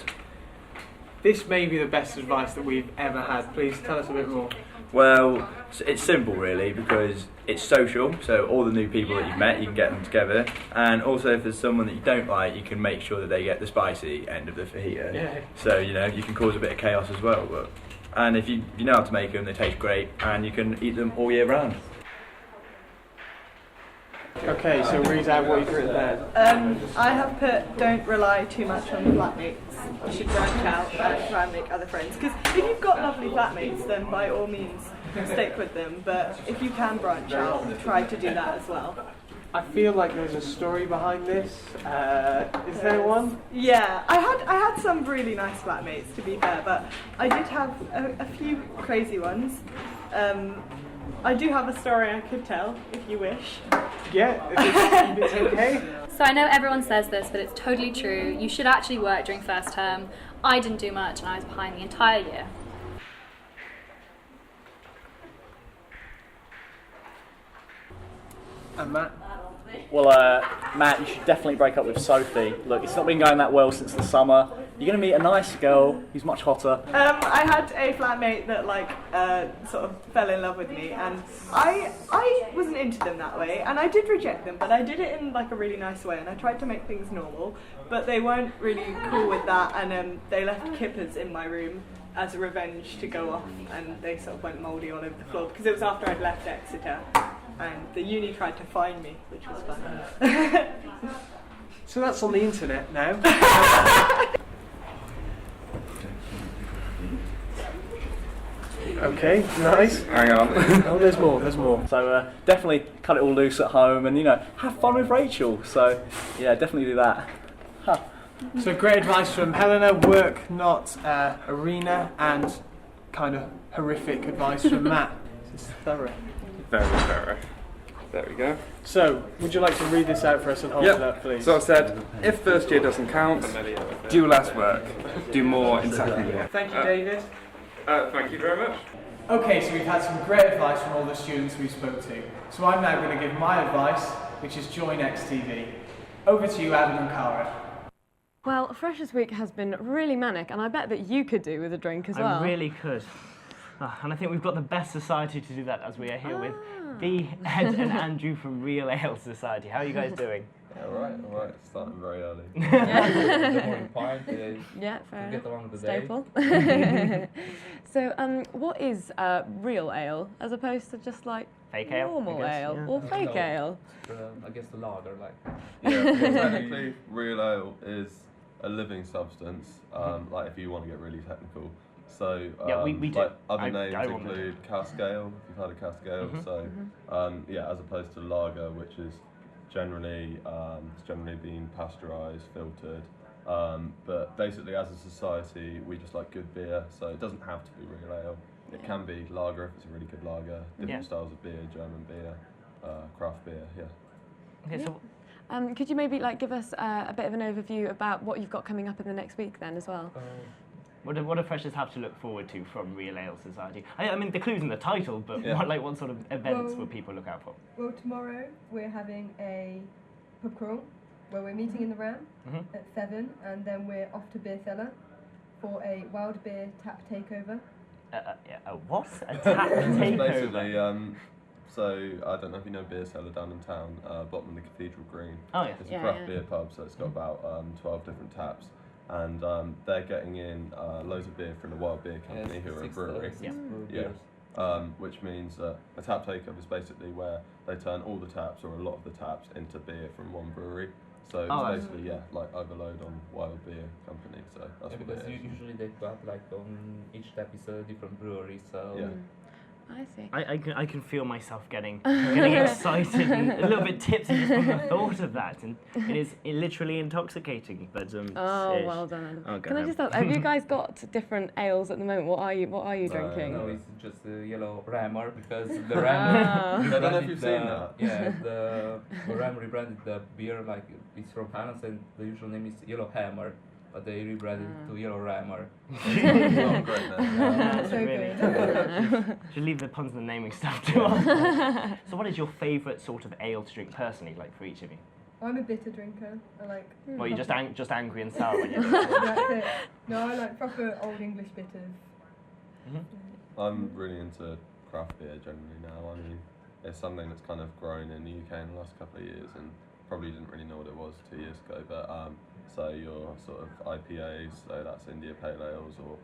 This may be the best advice that we've ever had. Please tell us a bit more. Well, it's simple really, because it's social, so all the new people that you've met, you can get them together, and also if there's someone that you don't like, you can make sure that they get the spicy end of the fajita. Yeah. So, you can cause a bit of chaos as well, and if you know how to make them, they taste great, and you can eat them all year round. Okay, so read out what you've written there. I have put, don't rely too much on flatmates. You should branch out and try and make other friends. Because if you've got lovely flatmates, then by all means stick with them. But if you can branch out, try to do that as well. I feel like there's a story behind this. Is there one? Yeah, I had some really nice flatmates, to be fair, but I did have a few crazy ones. I do have a story I could tell, if you wish. Yeah, if it's okay. So I know everyone says this, but it's totally true. You should actually work during first term. I didn't do much and I was behind the entire year. And Matt? Well, Matt, you should definitely break up with Sophie. Look, it's not been going that well since the summer. You're going to meet a nice girl who's much hotter. I had a flatmate that sort of fell in love with me, and I wasn't into them that way, and I did reject them, but I did it in like a really nice way, and I tried to make things normal, but they weren't really cool with that, and they left kippers in my room as a revenge to go off, and they sort of went mouldy all over the floor, because it was after I'd left Exeter, and the uni tried to find me, which was fun. So that's on the internet now. Okay, nice. Hang on. Oh, there's more. So definitely cut it all loose at home and, have fun with Rachel. So, yeah, definitely do that. Huh. So great advice from Helena, work not arena, and kind of horrific advice from Matt. This is thorough. Very thorough. There we go. So, would you like to read this out for us and hold it up, please? So I said, if first year doesn't count, do less work. Do more in second year. Thank you, David. Thank you very much. Okay, so we've had some great advice from all the students we spoke to. So I'm now going to give my advice, which is join XTV. Over to you, Adam and Cara. Well, Freshers Week has been really manic, and I bet that you could do with a drink as well. I really could. And I think we've got the best society to do that, as we are here with Bea, Ed and Andrew from Real Ale Society. How are you guys doing? All right. Starting very early. The morning pint. Yeah, fair to enough. get along the Staple. day. So, what is real ale as opposed to just like fake ale, normal I guess, ale yeah. or fake No, ale? I guess the lager, like. Yeah, well, technically, real ale is a living substance. Like if you want to get really technical. So yeah, we do. like other I names want to. include cask ale. If you've had a cask ale, so yeah, as opposed to lager, which is generally it's generally been pasteurised, filtered. But basically, as a society, we just like good beer, so it doesn't have to be real ale. It can be lager if it's a really good lager. Different styles of beer, German beer, craft beer. Yeah. Okay, so. Could you maybe like give us a bit of an overview about what you've got coming up in the next week then as well? What do freshers have to look forward to from Real Ale Society? I mean, the clue's in the title, but what sort of events will people look out for? Well, tomorrow we're having a pub crawl where we're meeting in the Ram at 7, and then we're off to Beer Cellar for a wild beer tap takeover. What? A tap takeover? Basically, so I don't know if you know Beer Cellar down in town, bottom of the Cathedral Green. Oh yeah. It's a craft beer pub, so it's got about 12 different taps. And they're getting in loads of beer from the Wild Beer Company, who are a brewery. Which means a tap takeover is basically where they turn all the taps or a lot of the taps into beer from one brewery. So it's basically like overload on Wild Beer Company. So that's what because it is. usually they've got like on each tap is a different brewery. So. I see. I can feel myself getting excited and a little bit tipsy just from the thought of that, and it is literally intoxicating. But well done. Can I just ask, have you guys got different ales at the moment? What are you drinking? No, it's just a yellow Rammer because the Rammer. I don't know if you've seen that. Yeah, the Rammer rebranded the beer like it's from Hannah's and the usual name is Yellow Hammer. But they rebranded to Yellow Rammer. Not great That's really should leave the puns and the naming stuff to us. So what is your favourite sort of ale to drink personally, like for each of you? I'm a bitter drinker. I like. Well, you're just angry and sour when you're That's it. No, I like proper old English bitters. I'm really into craft beer generally now. I mean, it's something that's kind of grown in the UK in the last couple of years, and probably didn't really know what it was 2 years ago. But so your sort of IPAs, so that's India Pale Ales, or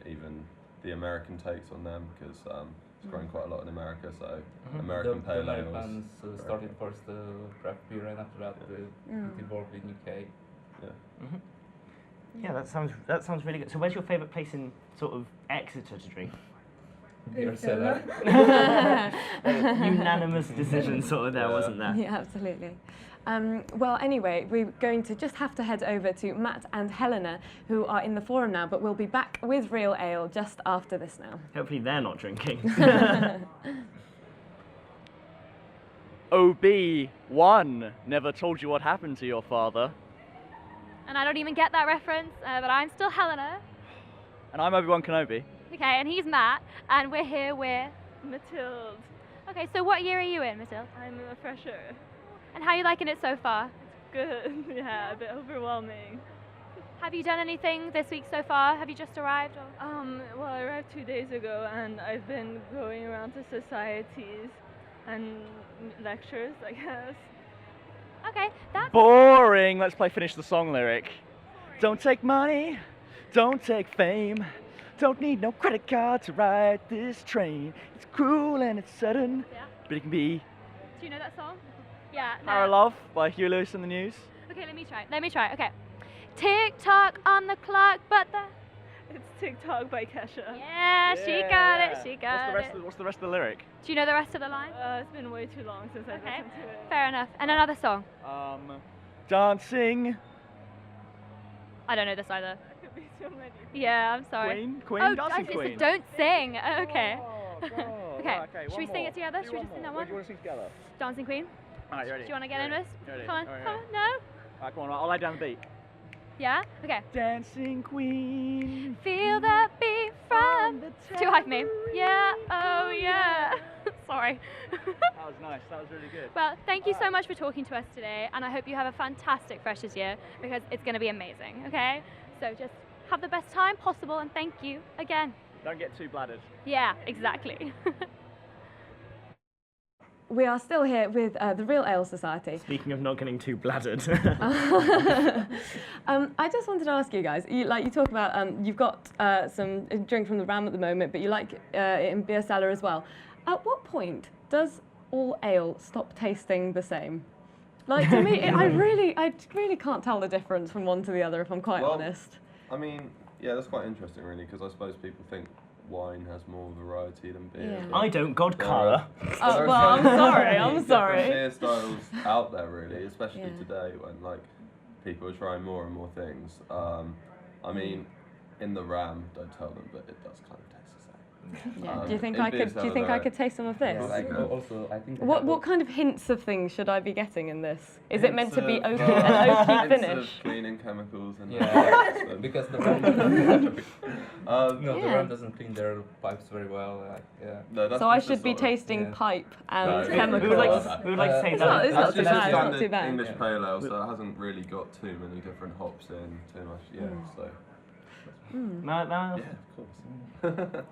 even the American takes on them, because it's growing quite a lot in America. So American Pale the Ales. Americans started first the craft beer, and after that it evolved in UK. Yeah, that sounds really good. So where's your favourite place in sort of Exeter to drink? Beer Cellar. Unanimous decision sort of there, wasn't there? Yeah, absolutely. Well, anyway, we're going to just have to head over to Matt and Helena, who are in the forum now, but we'll be back with Real Ale just after this now. Hopefully they're not drinking. OB1 never told you what happened to your father. And I don't even get that reference, but I'm still Helena. And I'm Obi-Wan Kenobi. Okay, and he's Matt, and we're here with Mathilde. Okay, so what year are you in, Mathilde? I'm a fresher. And how are you liking it so far? Good, yeah, a bit overwhelming. Have you done anything this week so far? Have you just arrived? Or? Well, I arrived 2 days ago, and I've been going around to societies and lectures, I guess. Okay, that's Boring. Let's play Finish the Song lyric. Don't take money, don't take fame, don't need no credit card to ride this train. It's cruel and it's sudden, but it can be. Do you know that song? Yeah. Cara Love by Hugh Lewis and the News. Okay, let me try. Okay. Tick tock on the clock, but it's Tick Tock by Kesha. Yeah, she got it. She got What's the rest of the lyric? Do you know the rest of the line? It's been way too long since I've listened to it. Fair enough. And another song. Dancing. I don't know this either. Could be so many. Yeah, I'm sorry. Queen, Dancing Queen. Don't sing. Okay. Oh, okay. okay. Should we sing it together? Should we just sing that one? Do you want to sing together? Dancing Queen. Alright, you ready? Do you want to get in this? Ready? Come on. Alright, Come on. No. Alright, come on. I'll lay down the beat. Yeah? Okay. Dancing Queen. Feel the beat from the too high for me. Yeah. Oh yeah. Sorry. That was nice. That was really good. Well, thank you so much for talking to us today, and I hope you have a fantastic Freshers year, because it's going to be amazing. Okay? So just have the best time possible, and thank you again. Don't get too bladdered. Yeah, exactly. we are still here with the Real Ale Society. Speaking of not getting too bladdered. I just wanted to ask you guys, you talk about, you've got some drink from the Ram at the moment, but you like it in beer cellar as well. At what point does all ale stop tasting the same? Like, to me, I really can't tell the difference from one to the other, if I'm quite honest. I mean, yeah, that's quite interesting, really, because I suppose people think wine has more variety than beer. I don't, God, Cara. Well, I'm sorry, I'm sorry. Beer styles out there, really, especially today when, like, people are trying more and more things. I mean, in the Ram, don't tell them, but it does kind of taste the same. Yeah. Do you think I could taste some of this? Also, I think What kind of hints of things should I be getting in this? Is it meant to be an oaky finish? Of cleaning chemicals and because the Ram doesn't clean their pipes very well. So I should be tasting pipe and chemicals. We would like to say that. It's not too bad. It's not too standard bad. English pale ale, so it hasn't really got too many different hops in, too much. Yeah, so. Yeah, of course.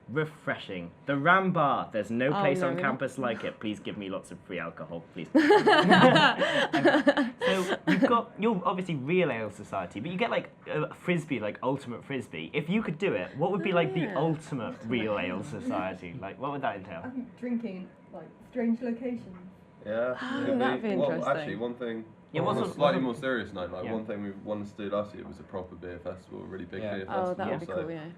Refreshing. The Ram Bar. There's no place on campus like it. Please give me lots of free alcohol, please. So you're obviously Real Ale Society, but you get like a frisbee, like ultimate frisbee. If you could do it, what would be like the ultimate Real Ale Society? Like, what would that entail? I think drinking like strange locations. Yeah, that'd be interesting. Well, actually, one thing. On a slightly more serious note, like one thing we wanted to do last year was a proper beer festival, a really big beer festival. Oh, that would be cool, yeah.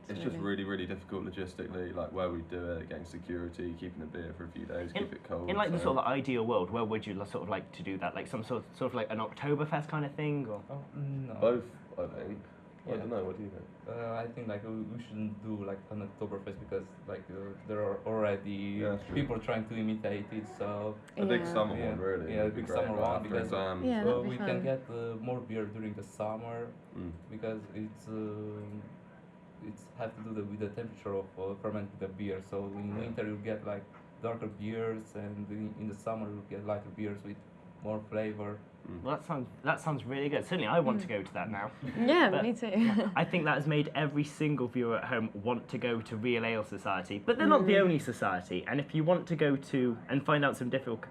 It's just really, really difficult logistically, like where we do it, getting security, keeping the beer for a few days, keep it cold. In like the sort of ideal world, where would you sort of like to do that? Like some sort of like an Oktoberfest kind of thing, or? No. Both, I think. I don't know. What do you think? I think like we shouldn't do like an Oktoberfest because like there are already people trying to imitate it. So a big summer one, really. Yeah, a big summer one because we fun. can get more beer during the summer because it's have to do with the temperature of fermenting the beer. So in winter you get like darker beers, and in the summer you get lighter beers with more flavor. Well, that sounds really good. Certainly, I want to go to that now. Yeah, me too. I think that has made every single viewer at home want to go to Real Ale Society, but they're not the only society. And if you want to go to and find out some different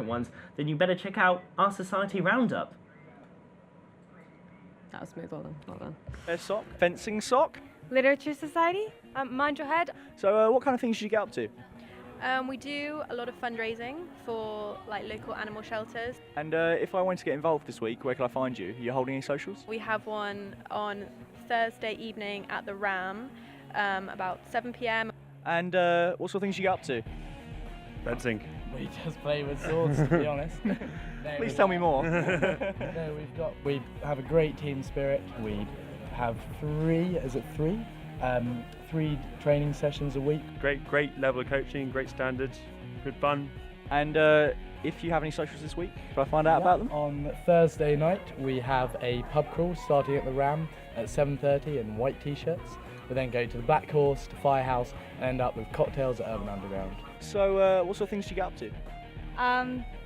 ones, then you better check out our society roundup. That was smooth. Well done. Well done. Soc, fencing soc. Literature Society. Mind your head. So, what kind of things do you get up to? We do a lot of fundraising for like local animal shelters. And if I wanted to get involved this week, where can I find you? Are you holding any socials? We have one on Thursday evening at the Ram, about 7 p.m. And what sort of things do you get up to? Fencing. We just play with swords, to be honest. Please tell me more. We have a great team spirit. We have three training sessions a week. Great level of coaching, great standards, good fun. And if you have any socials this week, can I find out about them? On Thursday night we have a pub crawl starting at the Ram at 7:30 in white t-shirts. We then go to the Black Horse, to Firehouse, and end up with cocktails at Urban Underground. So what sort of things do you get up to?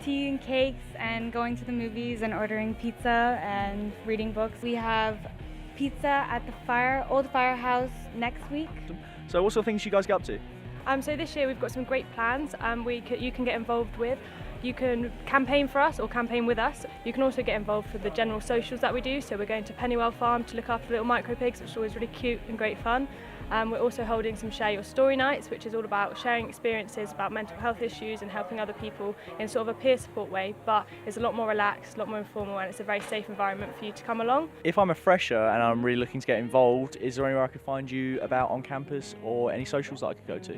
Tea and cakes, and going to the movies and ordering pizza and reading books. We have pizza at the Old Firehouse next week. So what sort of things do you guys get up to? So this year we've got some great plans you can get involved with. You can campaign for us or campaign with us. You can also get involved with the general socials that we do. So we're going to Pennywell Farm to look after little micro pigs, which is always really cute and great fun. We're also holding some Share Your Story nights, which is all about sharing experiences about mental health issues and helping other people in sort of a peer support way, but it's a lot more relaxed, a lot more informal, and it's a very safe environment for you to come along. If I'm a fresher and I'm really looking to get involved, is there anywhere I could find you about on campus or any socials that I could go to?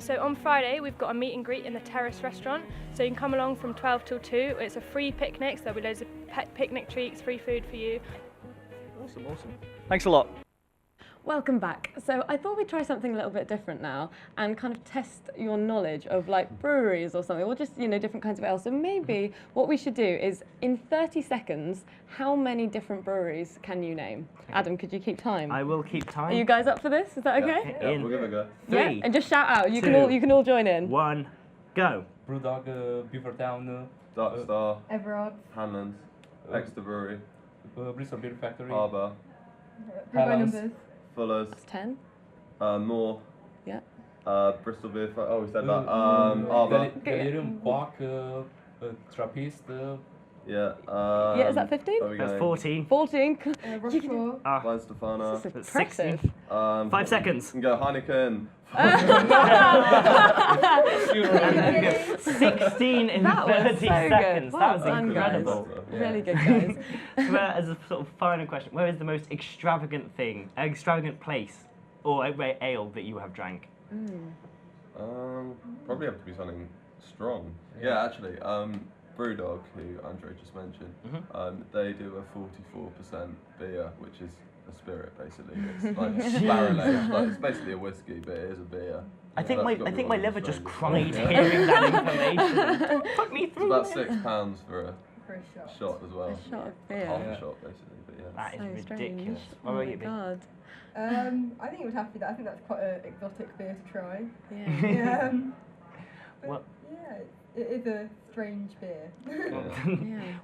So on Friday we've got a meet and greet in the Terrace restaurant, so you can come along from 12 till 2. It's a free picnic, so there'll be loads of picnic treats, free food for you. Awesome. Thanks a lot. Welcome back. So I thought we'd try something a little bit different now and kind of test your knowledge of like breweries or something, or just, different kinds of ale. So maybe what we should do is, in 30 seconds, how many different breweries can you name? Adam, could you keep time? I will keep time. Are you guys up for this? Is that okay? Yeah, we'll give it a go. 3, yeah, and just shout out. You 2, can all join in. 1, go. Brewdog, Beavertown, Dark Star, Everard, Hanlands, Exeter Brewery, Bristol Beer Factory, Harbour, Numbers. Fuller's. That's 10. Moore. Yeah. Bristol Beer. Oh, we said that. Arbor. Delirium, Quack, Trappist. Yeah. Yeah, is that 15? That's 14. 14. Rochefort. Blind Stefano. This is impressive. 5 seconds. You can go Heineken. 16 in That was 30 so seconds. good. Well That was done, incredible. guys. Really good, guys. So, as a sort of final question, where is the most extravagant place or ale that you have drank? Probably have to be something strong. Yeah, actually. Brewdog, who Andre just mentioned, they do a 44% beer, which is a spirit basically. It's like barrel aged, like it's basically a whiskey, but it is a beer. I think my liver just cried hearing that information. Put me through. It's about £6 for a shot as well. A shot of beer. Half a shot basically, but yeah. That is So ridiculous. strange. What Oh about my you, B? God. I think it would have to be that. I think that's quite an exotic beer to try. Yeah. But Well- yeah, it is a strange beer.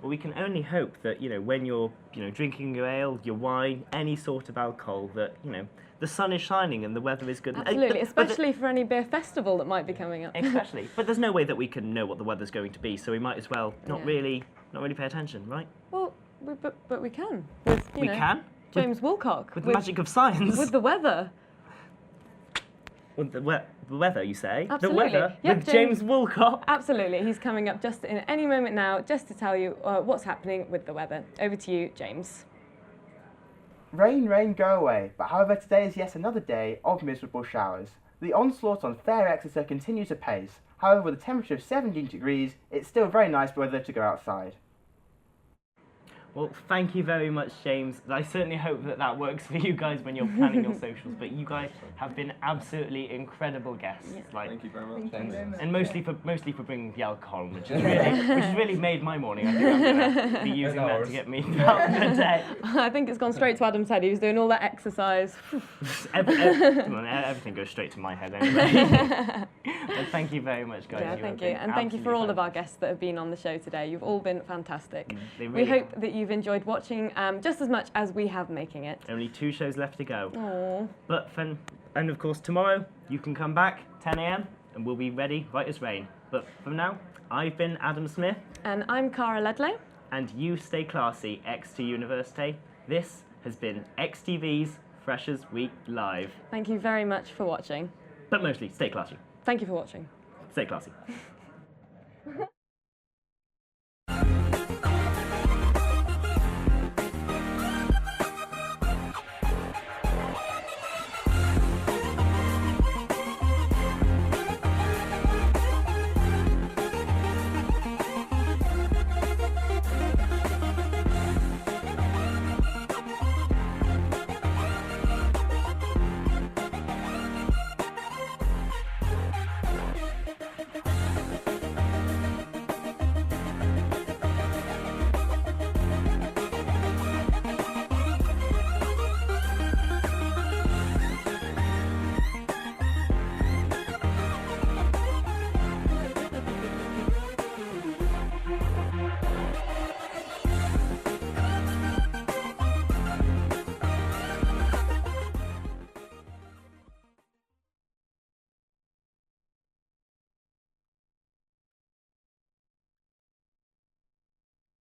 Well, we can only hope that when you're drinking your ale, your wine, any sort of alcohol, that the sun is shining and the weather is good. Absolutely, especially for any beer festival that might be coming up. Especially, but there's no way that we can know what the weather's going to be, so we might as well not Yeah. really pay attention, right? Well, but we can. With, We can? James Woolcock. With the magic of science. With the weather. With the weather, you say? Absolutely. The weather Yep, with James Woolcock. Absolutely. He's coming up just in any moment now, just to tell you what's happening with the weather. Over to you, James. Rain, rain, go away. But however, today is yet another day of miserable showers. The onslaught on fair Exeter continues apace. However, with a temperature of 17 degrees, it's still very nice weather to go outside. Well, thank you very much, James. I certainly hope that works for you guys when you're planning your socials. But you guys have been absolutely incredible guests. Thank you very much. And mostly for bringing the alcohol, which has really made my morning. I think I'm going to be using that to get me throughout the day. I think it's gone straight to Adam's head. He was doing all that exercise. Everything goes straight to my head anyway. But thank you very much, guys. Yeah, thank you. And thank you for all of our guests that have been on the show today. You've all been fantastic. They We really hope that you've enjoyed watching just as much as we have making it. Only 2 shows left to go. Aww. But and of course tomorrow you can come back 10 a.m. and we'll be ready right as rain. But for now, I've been Adam Smith. And I'm Cara Ludlow. And you stay classy, Exeter University. This has been XTV's Freshers Week Live. Thank you very much for watching. But mostly, stay classy. Thank you for watching. Stay classy.